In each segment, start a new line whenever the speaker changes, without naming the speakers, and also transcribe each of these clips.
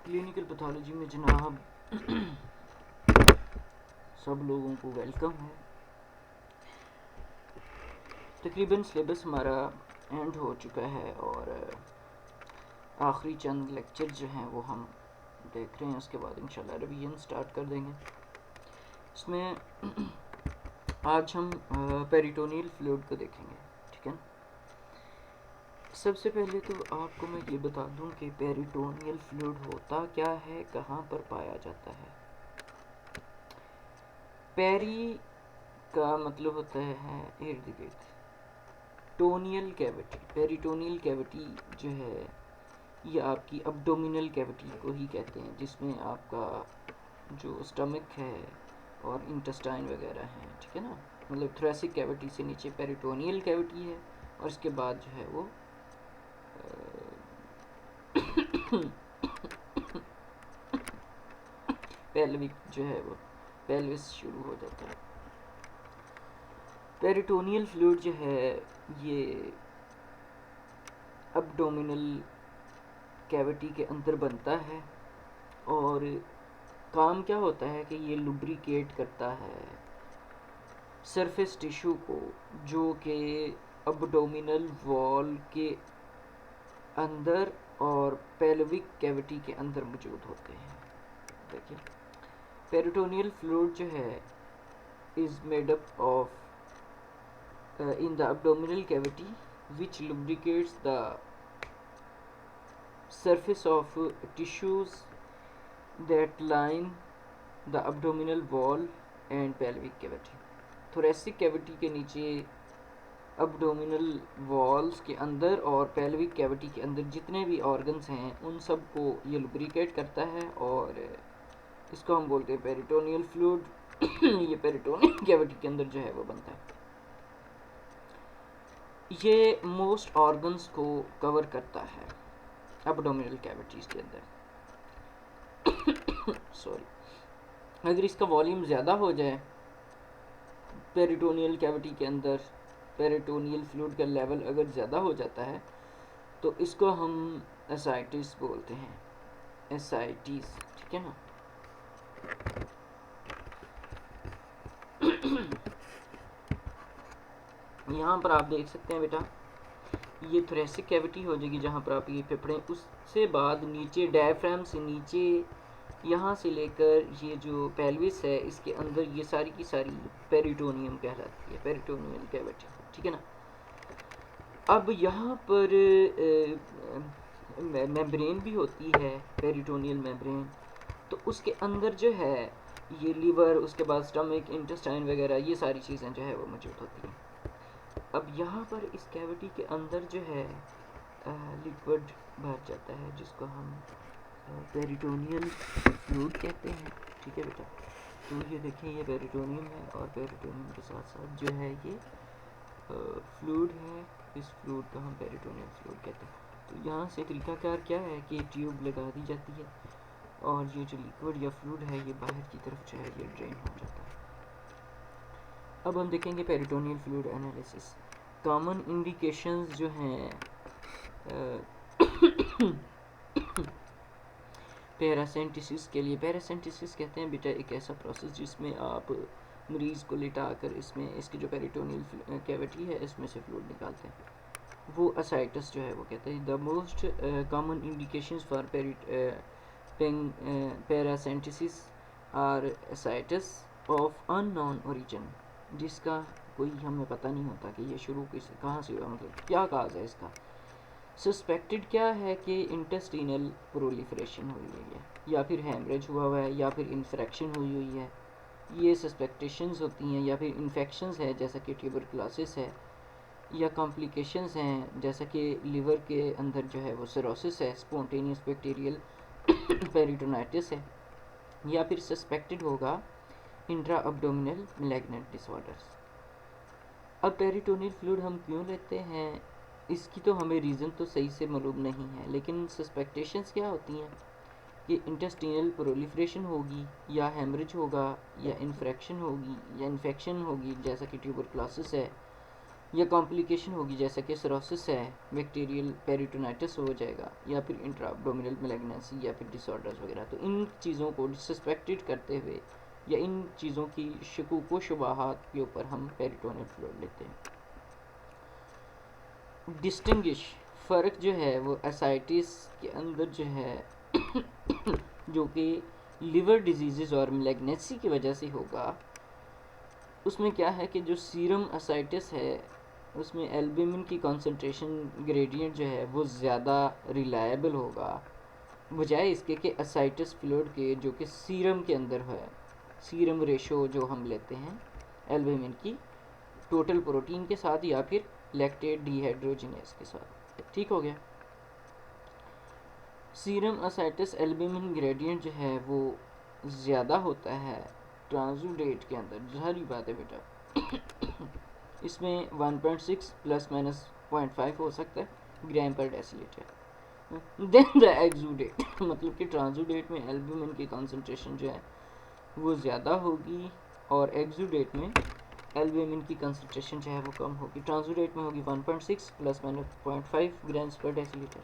Clinical pathology में जनाब सब लोगों को वेलकम है। तकरीबन सिलेबस हमारा एंड हो चुका है और आखिरी चंद लेक्चर जो हैं वो हम देख रहे हैं। उसके बाद इंशाल्लाह रिवीजन स्टार्ट कर देंगे। इसमें आज हम पेरिटोनियल फ्लूइड को देखेंगे, ठीक है। सबसे पहले तो आपको मैं ये बता दूं कि पेरिटोनियल फ्लूइड होता क्या है, कहाँ पर पाया जाता है। पेरी का मतलब होता है इर्द गिर्द, टोनियल कैविटी, पेरिटोनियल कैविटी जो है ये आपकी अब्डोमिनल कैविटी को ही कहते हैं, जिसमें आपका जो स्टमक है और इंटेस्टाइन वगैरह हैं, ठीक है ना। मतलब थोरेसिक कैविटी से नीचे पेरिटोनियल कैविटी है और इसके बाद जो है वो पेल्विक जो है वो पेल्विस शुरू हो जाता है। पेरिटोनियल फ्लूइड जो है ये अब्डोमिनल कैविटी के अंदर बनता है और काम क्या होता है कि ये लुब्रिकेट करता है सरफेस टिश्यू को, जो कि अब्डोमिनल वॉल के अंदर और पेल्विक कैविटी के अंदर मौजूद होते हैं। देखिए, पेरिटोनियल फ्लूइड जो है is made up of in the abdominal cavity which lubricates the surface of tissues that line the abdominal wall and pelvic cavity. thoracic cavity के नीचे abdominal walls के अंदर और pelvic cavity के अंदर जितने भी organs हैं उन सब को ये lubricate करता है और इसको हम बोलते हैं पेरिटोनियल फ्लूइड। ये पेरिटोनियल कैविटी के अंदर जो है वो बनता है। ये मोस्ट ऑर्गन्स को कवर करता है एब्डोमिनल कैविटीज़ के अंदर। सॉरी, अगर इसका वॉल्यूम ज़्यादा हो जाए पेरिटोनियल कैविटी के अंदर, पेरिटोनियल फ्लूइड का लेवल अगर ज़्यादा हो जाता है तो इसको हम एसाइटिस बोलते हैं, एसाइटिस, ठीक है ना। यहाँ पर आप देख सकते हैं बेटा, ये थोरेसिक कैविटी हो जाएगी जहाँ पर आप ये फेफड़े, उससे बाद नीचे डायफ्राम से नीचे यहाँ से लेकर ये जो पेल्विस है इसके अंदर ये सारी की सारी पेरिटोनियम कहलाती है, पेरिटोनियल कैविटी, ठीक है ना। अब यहाँ पर मेम्ब्रेन भी होती है, पेरिटोनियल मेम्ब्रेन, तो उसके अंदर जो है ये लीवर, उसके बाद स्टमक, इंटेस्टाइन वगैरह ये सारी चीज़ें जो है वो मौजूद होती हैं। अब यहाँ पर इस कैविटी के अंदर जो है लिक्विड भर जाता है जिसको हम पेरिटोनियल फ्लूइड कहते हैं, ठीक है बेटा। तो ये देखिए, ये पेरिटोनियम है और पेरिटोनियम के साथ साथ जो है ये फ्लूइड है, इस फ्लूइड को हम पेरिटोनियल फ्लूइड कहते हैं। तो यहाँ से तरीकाकार क्या है कि ट्यूब लगा दी जाती है और ये जो लिक्विड या फ्लूइड है ये बाहर की तरफ जो है ये ड्रेन हो जाता है। अब हम देखेंगे peritoneal fluid analysis. Common indications जो हैं पैरासेंटिसिस के लिए, पैरासेंटिसिस कहते हैं बेटा एक ऐसा प्रोसेस जिसमें आप मरीज़ को लिटाकर इसमें इसकी जो पेरिटोनियल कैविटी है इसमें से फ्लूइड निकालते हैं, वो असाइटस जो है वो कहते हैं। The most common indications for paracentesis are ascites of unknown origin, जिसका कोई हमें पता नहीं होता कि ये शुरू कहाँ से हुआ, मतलब क्या काज है इसका। सस्पेक्टेड क्या है कि इंटेस्टिनल प्रोलिफरेशन हुई हुई है, या फिर हैमरेज हुआ हुआ है, या फिर इन्फेक्शन हुई हुई है, ये सस्पेक्टेशंस होती हैं। या फिर इन्फेक्शंस है जैसा कि ट्यूबरकुलोसिस है, या कॉम्प्लिकेशंस हैं जैसा कि लिवर के अंदर जो है वो सिरोसिस है, स्पॉन्टेनियस बैक्टीरियल पेरिटोनाइटिस है, या फिर सस्पेक्टेड होगा इंट्रा अब्डोमिनल मैलिग्नेंट डिसऑर्डर्स। अब पेरिटोनियल फ्लूइड हम क्यों लेते हैं इसकी तो हमें रीज़न तो सही से मालूम नहीं है, लेकिन सस्पेक्टेशंस क्या होती हैं कि इंटेस्टिनल प्रोलिफरेशन होगी, या हेमरेज होगा, या इन्फेक्शन होगी, या इन्फेक्शन होगी जैसा कि ट्यूबरकुलोसिस है, या कॉम्प्लिकेशन होगी जैसा कि सिरोसिस है, बैक्टीरियल पेरिटोनाइटिस हो जाएगा, या फिर इंट्रा एब्डोमिनल मैलिग्नेंसी या फिर डिसऑर्डर्स वगैरह। तो इन चीज़ों को सस्पेक्टेड करते हुए या इन चीज़ों की शकूक व शुबहात के ऊपर हम पेरिटोनियल फ्लूइड लेते हैं। डिस्टिंग्विश फ़र्क जो है वो एसाइटिस के अंदर जो है जो कि लिवर डिजीज़ और मैलिग्नेंसी की वजह से होगा, उसमें क्या है कि जो सीरम एसाइटिस है उसमें एल्ब्यूमिन की कंसंट्रेशन ग्रेडियंट जो है वो ज़्यादा रिलायबल होगा बजाय इसके कि एसाइटिस फ्लूइड के जो कि सीरम के अंदर है। सीरम रेशो जो हम लेते हैं एल्ब्यूमिन की टोटल प्रोटीन के साथ या फिर लैक्टेट डिहाइड्रोजिनेज के साथ। ठीक हो गया। सीरम एसाइटिस एल्ब्यूमिन ग्रेडियंट जो है वो ज़्यादा होता है ट्रांसुडेट के अंदर, ज़ाहिर बात है बेटा। इसमें 1.6 प्लस माइनस 0.5 हो सकता है ग्राम पर डेसीलीटर। देन द एक्सुडेट मतलब कि ट्रांसुडेट में एल्ब्यूमिन की कंसंट्रेशन जो है वो ज़्यादा होगी और एक्सुडेट में एल्ब्यूमिन की कंसंट्रेशन जो है वो कम होगी। ट्रांसुडेट में होगी 1.6 प्लस माइनस 0.5 ग्राम्स पर डेसीलीटर,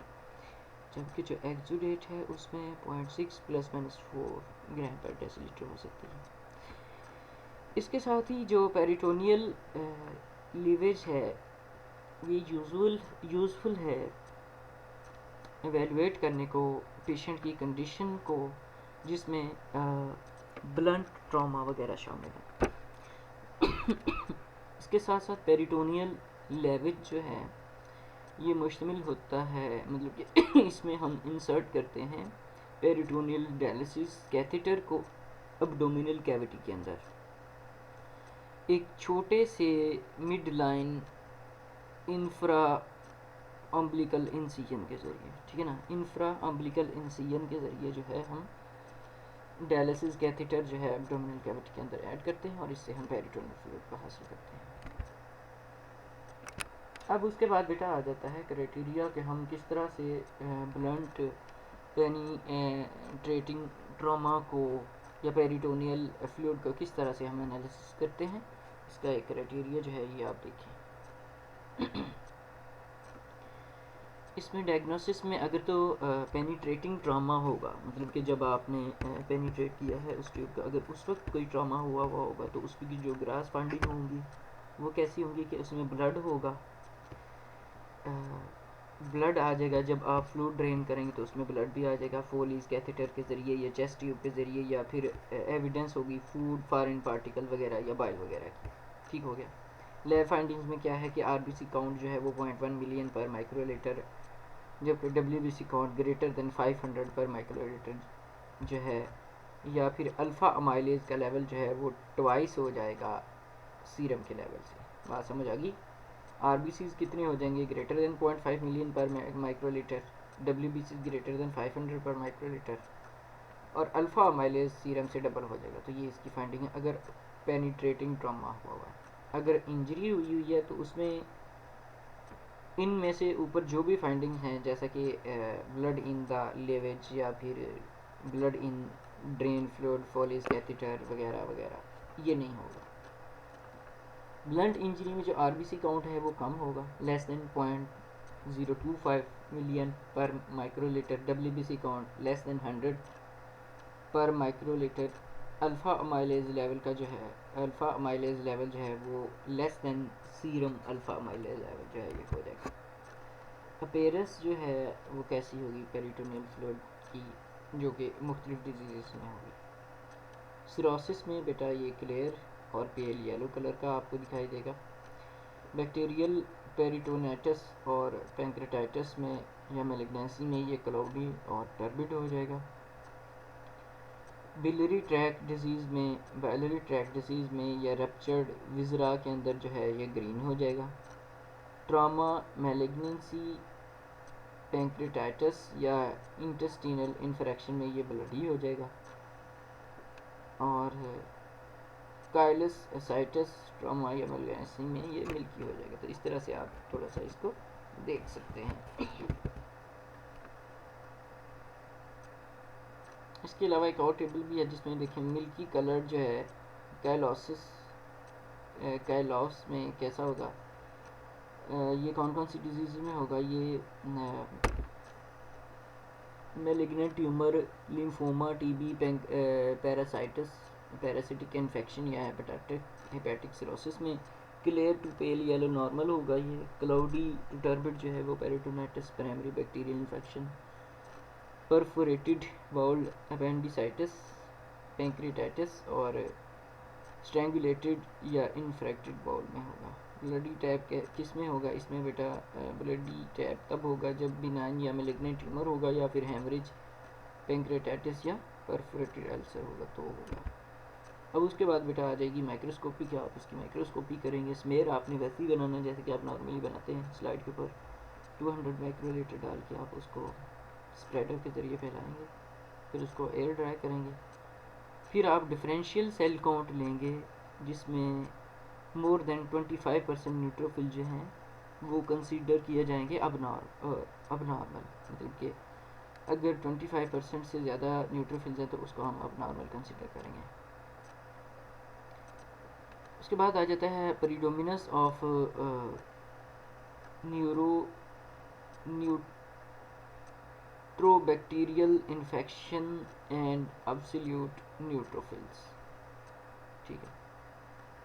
जबकि जो एक्सुडेट है उसमें 0.6 प्लस माइनस 4 ग्राम पर डेसीलीटर हो सकती है। इसके साथ ही जो पेरिटोनियल लीवेज है ये यूज़फुल है एवेलुएट करने को पेशेंट की कंडीशन को जिसमें ब्लंट ट्रॉमा वगैरह शामिल है। इसके साथ साथ पेरिटोनियल लेवेज जो है ये मुश्तमिल होता है, मतलब कि इसमें हम इंसर्ट करते हैं पेरिटोनियल डायलिसिस कैथेटर को एब्डोमिनल कैविटी के अंदर एक छोटे से mid line infra umbilical incision के ज़रिए, ठीक है ना, इंफ्रा अम्बिलिकल इंसिजन के ज़रिए जो है हम डायलिसिस कैथेटर जो है एब्डोमिनल कैविटी के अंदर ऐड करते हैं और इससे हम पेरिटोनियल फ्लूइड को हासिल करते हैं। अब उसके बाद बेटा आ जाता है क्राइटेरिया कि हम किस तरह से ब्लंट पेनिट्रेटिंग ट्रॉमा को या पेरिटोनियल फ्लूइड को किस तरह से हम एनालिसिस करते हैं। इसका एक क्राइटेरिया जो है ये आप देखें। इसमें डायग्नोसिस में अगर तो पेनिट्रेटिंग ट्रॉमा होगा, मतलब कि जब आपने पेनिट्रेट किया है उस ट्यूब का, अगर उस वक्त कोई ट्रॉमा हुआ होगा तो उसकी जो ग्रास फाइंडिंग होंगी वो कैसी होंगी कि उसमें ब्लड होगा, ब्लड आ जाएगा। जब आप फ्लूइड ड्रेन करेंगे तो उसमें ब्लड भी आ जाएगा फोलीज कैथेटर के ज़रिए या चेस्ट ट्यूब के ज़रिए, या फिर एविडेंस होगी फूड फॉरेन पार्टिकल वगैरह या बाइल वगैरह की। ठीक हो गया। लैब फाइंडिंग्स में क्या है कि आरबीसी काउंट जो है वो 0.1 मिलियन पर माइक्रोलीटर, जबकि डब्ल्यूबीसी काउंट ग्रेटर देन 500 पर माइक्रोलीटर जो है, या फिर अल्फ़ा अमाइलेज का लेवल जो है वो ट्वाइस हो जाएगा सीरम के लेवल से। बात समझ आ गई। आरबीसीज कितने हो जाएंगे, ग्रेटर देन 0.5 मिलियन पर माइक्रोलीटर, डब्ल्यूबीसी ग्रेटर देन 500 पर माइक्रोलीटर, और अल्फ़ा अमाइलेज सीरम से डबल हो जाएगा। तो ये इसकी फाइंडिंग है अगर पेनिट्रेटिंग ट्रॉमा हुआ हुआ है। अगर इंजरी हुई है तो उसमें इनमें से ऊपर जो भी फाइंडिंग हैं जैसा कि ब्लड इन द लेवेज या फिर blood in drain fluid Foley's catheter वगैरह वगैरह ये नहीं होगा। ब्लंट इंजरी में जो आरबीसी काउंट है वो कम होगा, लेस देन 0.025 मिलियन पर microlitre, WBC count less than 100 पर माइक्रोलीटर, अल्फ़ा अमाइलेज लेवल का जो है अल्फ़ा अमाइलेज लेवल जो है वो less than serum alpha amylase level जो है ये हो जाएगा। अपेयरेंस जो है वो कैसी होगी पेरिटोनियल फ्लूइड की, जो कि मुख्तलिफ डिजीज़ में होगी। सिरोसिस में बेटा ये क्लियर और पेल येलो कलर का आपको दिखाई देगा। बैक्टीरियल पेरिटोनाइटिस और पैंक्रेटाइटिस में या मैलिग्नेंसी में ये क्लाउडी और टर्बिड हो जाएगा। बिलरी ट्रैक डिजीज़ में या रप्चर्ड विजरा के अंदर जो है ये ग्रीन हो जाएगा। ट्रामा मैलिग्नेंसी पैंक्रेटाइटिस या इंटेस्टिनल इन्फेक्शन में ये ब्लडी हो जाएगा। और काइलस एसाइटिस ट्रामा या मैलिग्नेंसी में ये मिल्की हो जाएगा। तो इस तरह से आप थोड़ा सा इसको देख सकते हैं। इसके अलावा एक और टेबल भी है जिसमें देखें मिल्की कलर जो है कैलॉस में कैसा होगा, ये कौन कौन सी डिजीज़ में होगा? ये malignant tumour, lymphoma, TB, parasites, parasitic infection या हेपेटिक सिरोसिस में। Clear to pale yellow normal होगा ये। क्लाउडी टू टर्बिड जो है वो peritonitis, primary bacterial infection. Perforated bowel appendicitis, pancreatitis और स्ट्रैंगुलेटेड या इन्फ्रेक्टेड बाउल में होगा। ब्लडी टैप के किस में होगा? इसमें बेटा ब्लडी टैप तब होगा जब बिनाइन या मेलिग्नेंट ट्यूमर होगा या फिर हेमरेज, पैंक्रियाटाइटिस या परफोरेटेड अल्सर होगा तो होगा। अब उसके बाद बेटा आ जाएगी माइक्रोस्कोपी के। आप इसकी माइक्रोस्कोपी करेंगे। स्मेयर आपने वैसे ही बनाना है जैसे कि आप नॉर्मली बनाते हैं। स्लाइड के ऊपर 200 माइक्रोलीटर डाल के आप उसको स्प्रेडर के ज़रिए फैलाएंगे, फिर उसको एयर ड्राई करेंगे। फिर आप डिफरेंशियल सेल काउंट लेंगे जिसमें मोर देन 25% न्यूट्रोफिल जो हैं वो कंसीडर किए जाएंगे अबनॉर्मल। मतलब कि अगर 25% से ज़्यादा न्यूट्रोफिल्स हैं तो उसको हम अबनॉर्मल कंसीडर करेंगे। उसके बाद आ जाता है predominance of neutro bacterial infection and absolute neutrophils. ठीक है।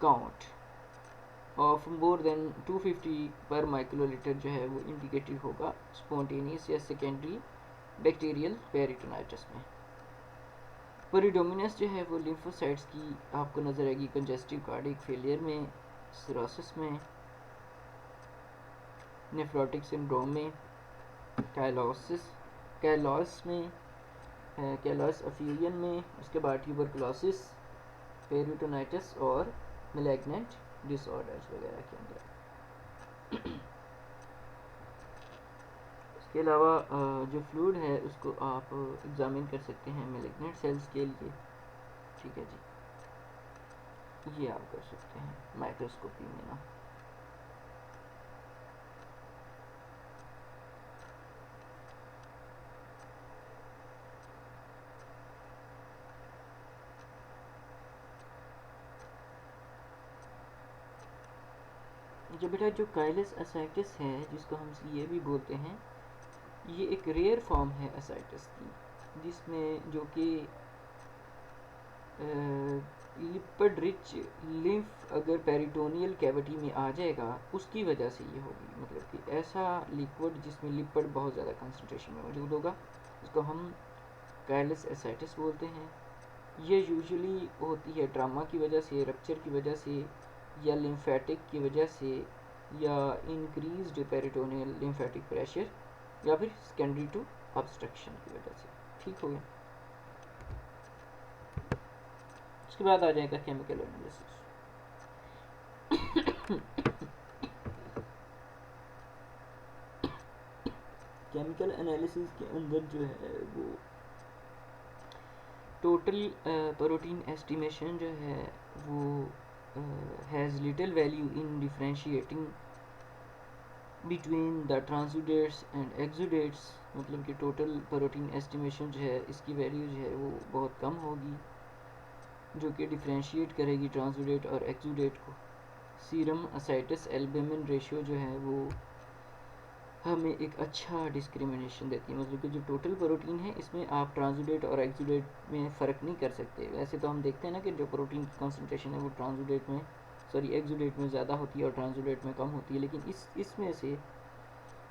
काउंट ऑफ मोर देन 250 पर माइक्रोलीटर जो है वो इंडिकेटिव होगा स्पॉन्टेनियस या सेकेंडरी बैक्टीरियल पेरिटोनाइटिस में। प्रीडोमिनेंस जो है वो लिम्फोसाइट्स की आपको नज़र आएगी कंजेस्टिव कार्डिक फेलियर में, सिरोसिस में, नेफ्रोटिक सिंड्रोम में, कैलोस में, कैलोस अफ्यूजन में। उसके बाद ट्यूबरकुलोसिस, पेरिटोनाइटिस और मैलिग्नेंट डिसऑर्डर्स वगैरह के अंदर। इसके अलावा जो फ्लूइड है उसको आप एग्जामिन कर सकते हैं मैलिग्नेंट सेल्स के लिए। ठीक है जी, ये आप कर सकते हैं माइक्रोस्कोपी में ना। जो बेटा जो काइलस एसाइटिस है जिसको हम ये भी बोलते हैं, ये एक रेयर फॉर्म है एसाइटिस की जिसमें जो कि लिपिड रिच लिम्फ अगर पेरिटोनियल कैविटी में आ जाएगा उसकी वजह से ये होगी। मतलब कि ऐसा लिक्विड जिसमें लिपिड बहुत ज़्यादा कंसंट्रेशन में मौजूद होगा, इसको हम काइलस एसाइटिस बोलते हैं। ये यूजुअली होती है ट्रामा की वजह से, रप्चर की वजह से, या लिम्फेटिक की वजह से, या इंक्रीज्ड पेरिटोनियल लिम्फेटिक प्रेशर, या फिर सेकेंडरी टू ऑब्स्ट्रक्शन की वजह से। ठीक हो गया। उसके बाद आ जाएगा केमिकल एनालिसिस। केमिकल एनालिसिस के अंदर जो है वो टोटल प्रोटीन एस्टिमेशन जो है वो has little value in differentiating between the transudates and exudates. मतलब कि टोटल प्रोटीन एस्टिमेशन जो है इसकी वैल्यू जो है वो बहुत कम होगी, जो कि डिफरेंशिएट करेगी ट्रांसुडेट और एक्सुडेट को। सीरम असाइटिस एल्बुमिन रेशियो जो है वो हमें एक अच्छा डिस्क्रिमिनेशन देती है। मतलब कि जो टोटल प्रोटीन है इसमें आप ट्रांसुडेट और एक्सुडेट में फ़र्क नहीं कर सकते। वैसे तो हम देखते हैं ना कि जो प्रोटीन की कॉन्सेंट्रेशन है वो एक्सुडेट में ज़्यादा होती है और ट्रांसुडेट में कम होती है, लेकिन इसमें से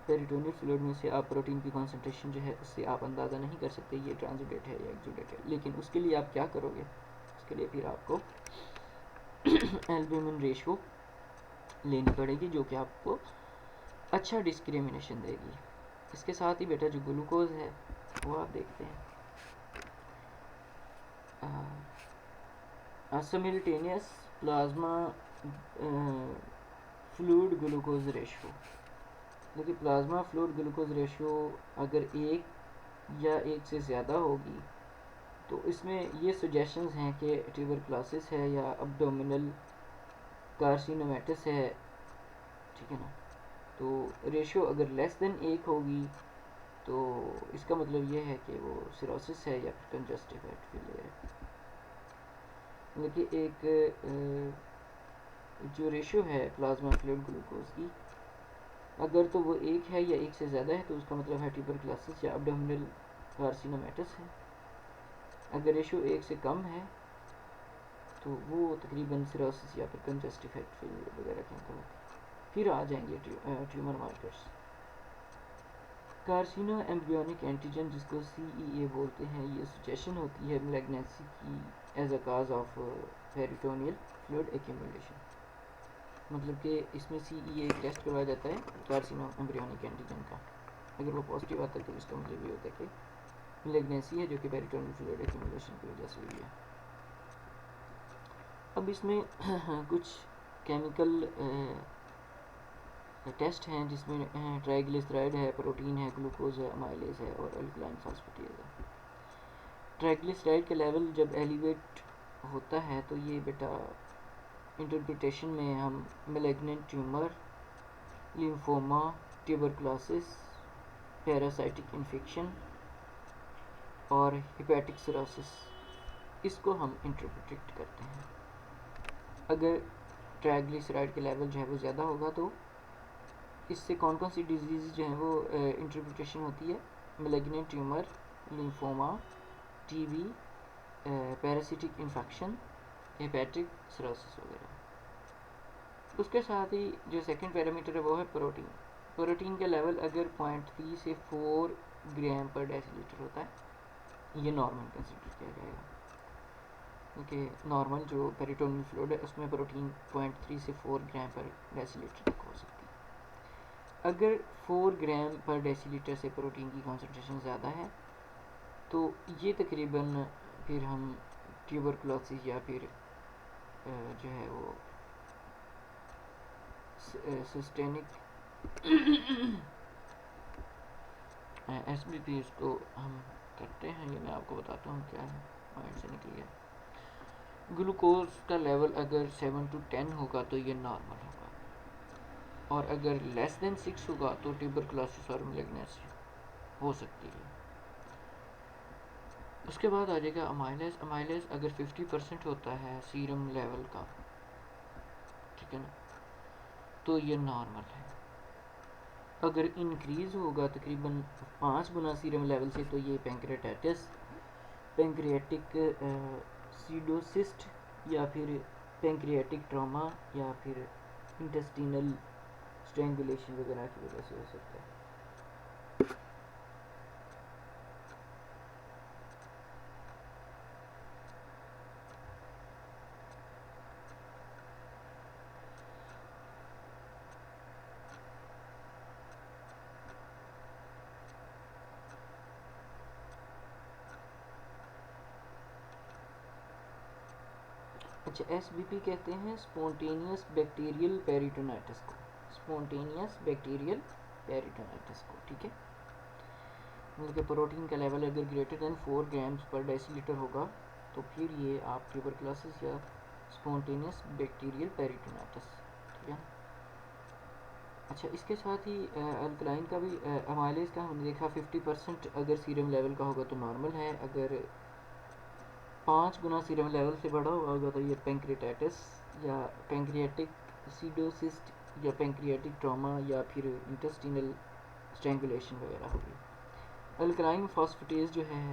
पेरिटोनियल फ्लूइड में से आप प्रोटीन की कॉन्सेंट्रेशन जो है उससे आप अंदाज़ा नहीं कर सकते ये ट्रांसुडेट है या एक्सुडेट है। लेकिन उसके लिए आप क्या करोगे? उसके लिए फिर आपको एल्बुमिन रेशियो लेनी पड़ेगी जो कि आपको अच्छा डिस्क्रिमिनेशन देगी। इसके साथ ही बेटा जो ग्लूकोज है वो आप देखते हैं सिमिल्टेनियस प्लाज्मा फ्लूइड ग्लूकोज रेशियो। देखिए प्लाज्मा फ्लूइड ग्लूकोज रेशियो अगर 1 या 1 से ज़्यादा होगी तो इसमें ये सजेशंस हैं कि ट्यूबरकुलोसिस है या अब्डोमिनल कार्सिनोमेटिस है। ठीक है ना। तो रेशियो अगर लेस देन 1 होगी तो इसका मतलब ये है कि वो सिरोसिस है या फिर कंजस्टिव हार्ट फेलियर है। देखिए एक जो रेशियो है प्लाज्मा फ्लूइड ग्लूकोज की अगर तो वो एक है या एक से ज़्यादा है तो उसका मतलब है ट्यूबरकुलोसिस या एब्डोमिनल कार्सिनोमेटस है। अगर रेशो एक से कम है तो वो तकरीबन सिरोसिस या फिर कंजस्टिव हार्ट फेलियर वगैरह के अंदर होती है। फिर आ जाएंगे ट्यूमर मार्कर्स। कार्सिनो एम्ब्रियोनिक एंटीजन जिसको CEA बोलते हैं, ये सजेशन होती है मैलिग्नेंसी की as a cause of peritoneal fluid accumulation. मतलब कि इसमें CEA एक टेस्ट करवाया जाता है कार्सिनो एम्ब्रियोनिक एंटीजन का। अगर वो पॉजिटिव आता है तो इसका मतलब ये होता है कि मैलिग्नेंसी है जो कि पेरिटोनियल फ्लूइड एक्यूमुलेशन की वजह से हुई है। अब इसमें कुछ केमिकल टेस्ट हैं जिसमें ट्राइग्लिसराइड है, प्रोटीन है, ग्लूकोज है, अमाइलेज है और अल्कलाइन फॉस्फेटेज है। ट्राइग्लिसराइड का लेवल जब एलिवेट होता है तो ये बेटा इंटरप्रिटेशन में हम malignant tumour, lymphoma, tuberculosis, parasitic infection और हिपैटिक सिरोसिस, इसको हम इंटरप्रेट करते हैं। अगर ट्राइग्लिसराइड के लेवल जो है वो ज़्यादा होगा तो इससे कौन कौन सी डिजीज़ जो है वो इंटरप्रिटेशन होती है, malignant tumour, lymphoma, TB, parasitic infection, hepatic cirrhosis वगैरह। उसके साथ ही जो सेकंड पैरामीटर है वो है प्रोटीन। प्रोटीन का लेवल अगर 0.3 से 4 ग्राम पर डेसीलीटर होता है ये नॉर्मल कंसिडर किया जाएगा, क्योंकि नॉर्मल जो पेरिटोनियल फ्लूइड है उसमें प्रोटीन 0.3 से 4 ग्राम पर डेसीलीटर तक हो सकती है। अगर 4 ग्राम पर डेसीलीटर से प्रोटीन की कॉन्सेंट्रेशन ज़्यादा है तो ये तकरीबन फिर हम ट्यूबरकुलोसिस या फिर जो है वो सिस्टेमिक SBP इसको हम करते हैं। ये मैं आपको बताता हूँ क्या है, माइंड से निकल गया। ग्लूकोज का लेवल अगर 7 to 10 होगा तो ये नॉर्मल होगा, और अगर लेस देन 6 होगा तो ट्यूबरकुलोसिस और मैलिग्नेंसी हो सकती है। उसके बाद आ जाएगा अमाइलेज। अमाइलेज अगर 50% होता है सीरम लेवल का, ठीक है ना, तो ये नॉर्मल है। अगर इंक्रीज़ होगा तकरीबन 5 गुना सीरम लेवल से तो ये पैंक्रेटाइटिस, पैंक्रियाटिक सीडोसिस्ट या फिर पैंक्रियाटिक ट्रॉमा या फिर इंटेस्टिनल स्ट्रैंगुलेशन वगैरह की वजह से हो सकता है। अच्छा, SBP कहते हैं स्पॉन्टेनियस बैक्टीरियल पेरिटोनाइटिस को, स्पॉन्टेनियस बैक्टीरियल पेरिटोनाइटिस को, ठीक है। मतलब कि प्रोटीन का लेवल अगर ग्रेटर देन 4 ग्राम्स पर डेसीलीटर होगा तो फिर ये आप ट्यूबरकुलोसिस या स्पॉन्टेनियस बैक्टीरियल पेरिटोनाइटिस, ठीक है। अच्छा, इसके साथ ही अल्कलाइन का भी अमाइलेज का हमने देखा 50% अगर सीरम लेवल का होगा तो नॉर्मल है, अगर 5 गुना सीरम लेवल से बड़ा होगा तो ये पैंक्रेटाइटिस या पैंक्रियाटिक सीडोसिस्ट या पैंक्रियाटिक ट्रॉमा या फिर इंटेस्टिनल स्ट्रैंगुलेशन वगैरह होगी। अल्कलाइन फॉस्फेटेज जो है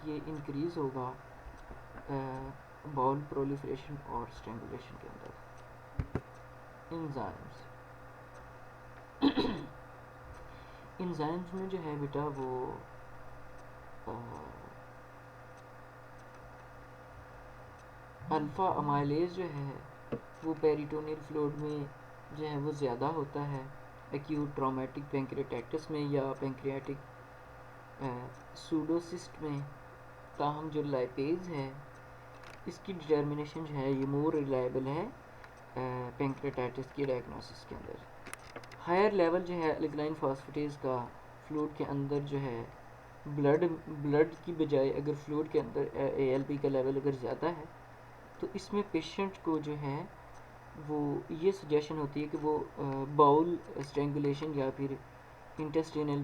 ये इंक्रीज़ होगा बाउल प्रोलिफरेशन और स्ट्रैंगुलेशन के अंदर। इंजाइम्स इंजाइम्स में जो है बेटा वो अल्फ़ा अमाइलेज जो है वो पेरिटोनियल फ्लूइड में जो है वो ज़्यादा होता है एक्यूट ट्रॉमेटिक पैंक्रेटाइटिस में या पैंक्रियाटिक सूडोसिस्ट में। ताहम जो लाइपेज है इसकी डिटर्मिनेशन जो है ये मोर रिलायबल है पैंक्रेटाइटिस की डायग्नोसिस के अंदर। हायर लेवल जो है अल्कलाइन फॉस्फेटेज का फ्लूइड के अंदर जो है ब्लड की बजाय अगर फ्लूइड के अंदर ALP का लेवल अगर ज़्यादा है तो इसमें पेशेंट को जो है वो ये सजेशन होती है कि वो बाउल स्ट्रैंगुलेशन या फिर इंटेस्टिनल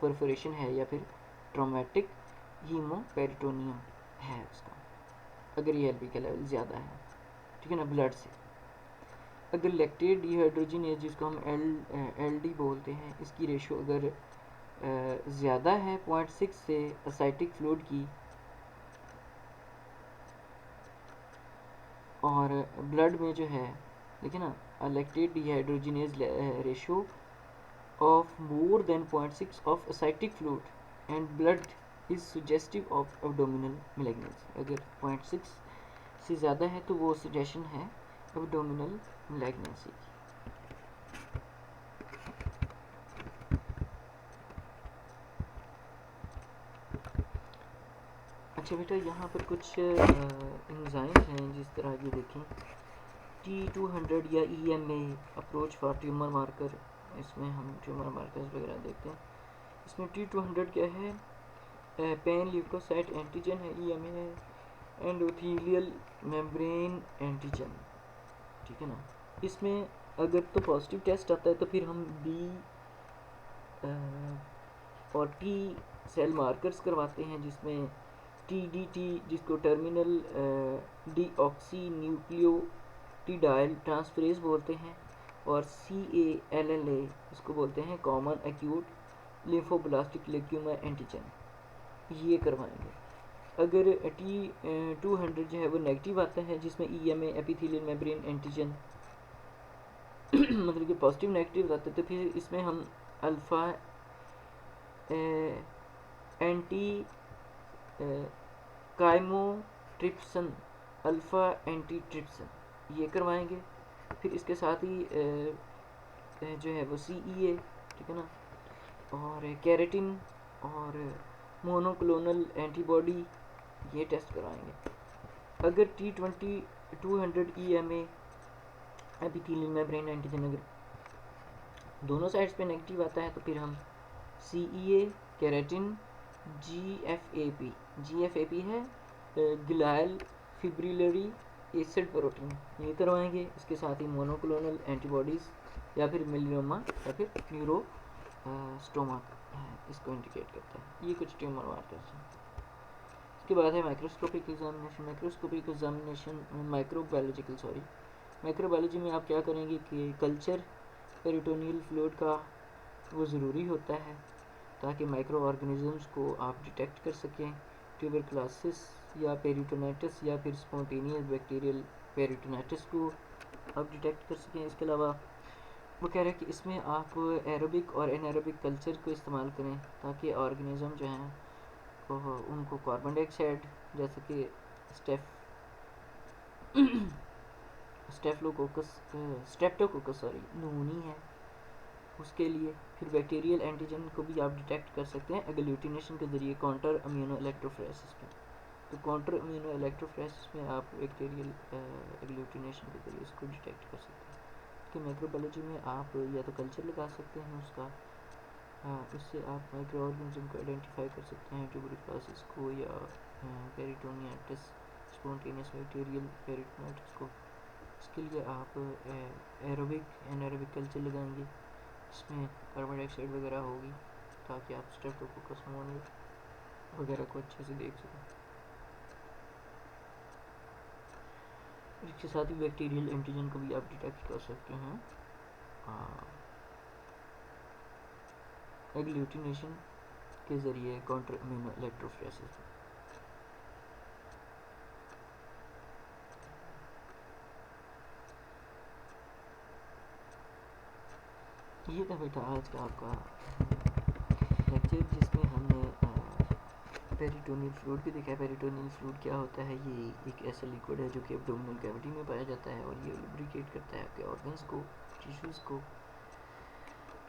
परफोरेशन है या फिर ट्रॉमेटिक हीमोपेरिटोनियम है उसका, अगर ALP का लेवल ज़्यादा है, ठीक है ना, ब्लड से। अगर लैक्टेट डिहाइड्रोजिनेज जिसको हम एल डी बोलते हैं, इसकी रेशो अगर ज़्यादा है 0.6 से एसाइटिक फ्लूइड की और ब्लड में जो है, देखिए ना, lactate dehydrogenase ratio of more than 0.6 of Asiatic fluid and blood is suggestive of abdominal malignancy. अगर 0.6 से ज़्यादा है तो वो सजेशन है एब्डोमिनल मैलिग्नेंसी। अच्छा बेटा, यहाँ पर कुछ एंजाइम्स हैं, जिस तरह ये देखें T200 या EMA approach for tumour marker, इसमें हम ट्यूमर मार्कर्स वगैरह देखते हैं। इसमें T200 क्या है, पैन ल्यूकोसाइट एंटीजन है, EMA है एंडोथेलियल मेम्ब्रेन एंटीजन, ठीक है ना। इसमें अगर तो पॉजिटिव टेस्ट आता है तो फिर हम B और T सेल मार्कर्स करवाते हैं, जिसमें TDT जिसको टर्मिनल डीऑक्सी न्यूक्लियोटिडाइल ट्रांसफरेज बोलते हैं, और CALLA इसको बोलते हैं common acute lymphoblastic leukaemia antigen, ये करवाएंगे। अगर T200 जो है वो नेगेटिव आता है, जिसमें EMA एपिथेलियल मेम्ब्रेन एंटीजन मतलब कि पॉजिटिव नेगेटिव आते हैं, तो फिर इसमें हम alpha anti chymotrypsin, alpha anti trypsin, ये करवाएंगे। फिर इसके साथ ही जो है वो CEA, ठीक है ना, और कैरेटिन और मोनोक्लोनल एंटीबॉडी, ये टेस्ट करवाएंगे। अगर T200 EMA epithelial membrane antigen अगर दोनों साइड्स पे नेगेटिव आता है तो फिर हम CEA, कैरेटिन, GFAP है ग्लायल फिब्रिलरी एसिड प्रोटीन, ये करवाएंगे। इसके साथ ही मोनोक्लोनल एंटीबॉडीज़ या फिर मिलियोमा या फिर न्यूरोस्टोमा इसको इंडिकेट करता है। ये कुछ ट्यूमर मार्कर्स हैं। इसके बाद है microscopic examination. Microscopic examination microbiology में आप क्या करेंगे कि कल्चर पेरिटोनियल फ्लूइड का वो ज़रूरी होता है, ताकि माइक्रो ऑर्गेनिजम्स को आप डिटेक्ट कर सकें, ट्यूबरकुलोसिस या पेरिटोनाइटिस या फिर स्पॉन्टेनियस बैक्टीरियल पेरिटोनाइटिस को आप डिटेक्ट कर सकें। इसके अलावा वो कह रहे हैं कि इसमें आप एरोबिक और एनारोबिक कल्चर को इस्तेमाल करें, ताकि ऑर्गेनिज्म जो हैं उनको कार्बन डाइऑक्साइड जैसे कि स्टेप्टोकोकस नूनी है, उसके लिए। फिर बैक्टीरियल एंटीजन को भी आप डिटेक्ट कर सकते हैं एग्लूटिनेशन के ज़रिए काउंटर इम्यूनो इलेक्ट्रोफोरेसिस में। तो काउंटर इम्यूनो इलेक्ट्रोफोरेसिस में आप बैक्टीरियल एग्लूटिनेशन के ज़रिए इसको डिटेक्ट कर सकते हैं। कि माइक्रोबायोलॉजी में आप या तो कल्चर लगा सकते हैं उसका, उससे आप माइक्रो ऑर्गेनिज्म को आइडेंटिफाई कर सकते हैं, ट्यूबरकुलोसिस को या पेरिटोनियाटिस स्पॉन्टेनियस बैक्टीरियल पेरिटोनाइटिस को। इसके लिए आप एरोबिक एनारोबिक कल्चर लगाएंगे, इसमें कार्बन डाइऑक्साइड वगैरह होगी, ताकि आप स्ट्रेप्टोकोकस निमोनिया वगैरह को अच्छे से देख सकें। इसके साथ ही बैक्टीरियल एंटीजन को भी आप डिटेक्ट कर सकते हैं एग्लूटिनेशन के ज़रिए काउंटर इम्यूनो इलेक्ट्रोफोरेसिस। ये था बेटा आज का आपका लेक्चर, जिसमें हमने पेरिटोनियल फ्लूइड भी देखा है। पेरिटोनियल फ्लूइड क्या होता है, ये एक ऐसा लिक्विड है जो कि एब्डोमिनल कैविटी में पाया जाता है, और ये लुब्रिकेट करता है आपके ऑर्गन्स को, टिश्यूज़ को।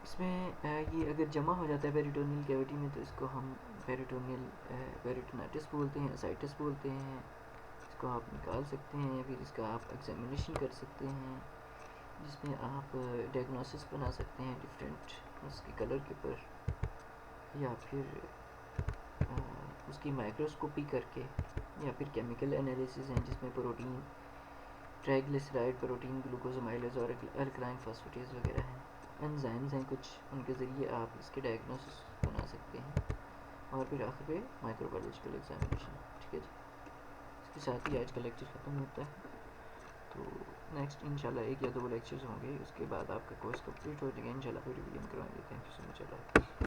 इसमें ये अगर जमा हो जाता है पेरिटोनियल कैविटी में तो इसको हम पेरिटोनाइटिस बोलते हैं, एसाइटिस बोलते हैं। इसको आप निकाल सकते हैं, फिर इसका आप एग्जामिनेशन कर सकते हैं, जिसमें आप डायग्नोसिस बना सकते हैं डिफरेंट उसके कलर के ऊपर, या फिर उसकी माइक्रोस्कोपी करके, या फिर केमिकल एनालिसिस हैं जिसमें प्रोटीन, ट्राइग्लिसराइड प्रोटीन, ग्लूकोजामाइलेज और अल्कलाइन फॉस्फेटेज वगैरह हैं। एंजाइम्स हैं कुछ, उनके ज़रिए आप इसके डायग्नोसिस बना सकते हैं। और फिर आखिर पे माइक्रोबायोलॉजिकल एग्जामिनेशन। ठीक है जी, इसके साथ ही आज का लेक्चर ख़त्म होता है। तो नेक्स्ट इंशाल्लाह 1 या 2 लेक्चर्स होंगे, उसके बाद आपका कोर्स कंप्लीट हो जाएगा इंशाल्लाह, फिर रिवीजन करवाएंगे। Thank you so much.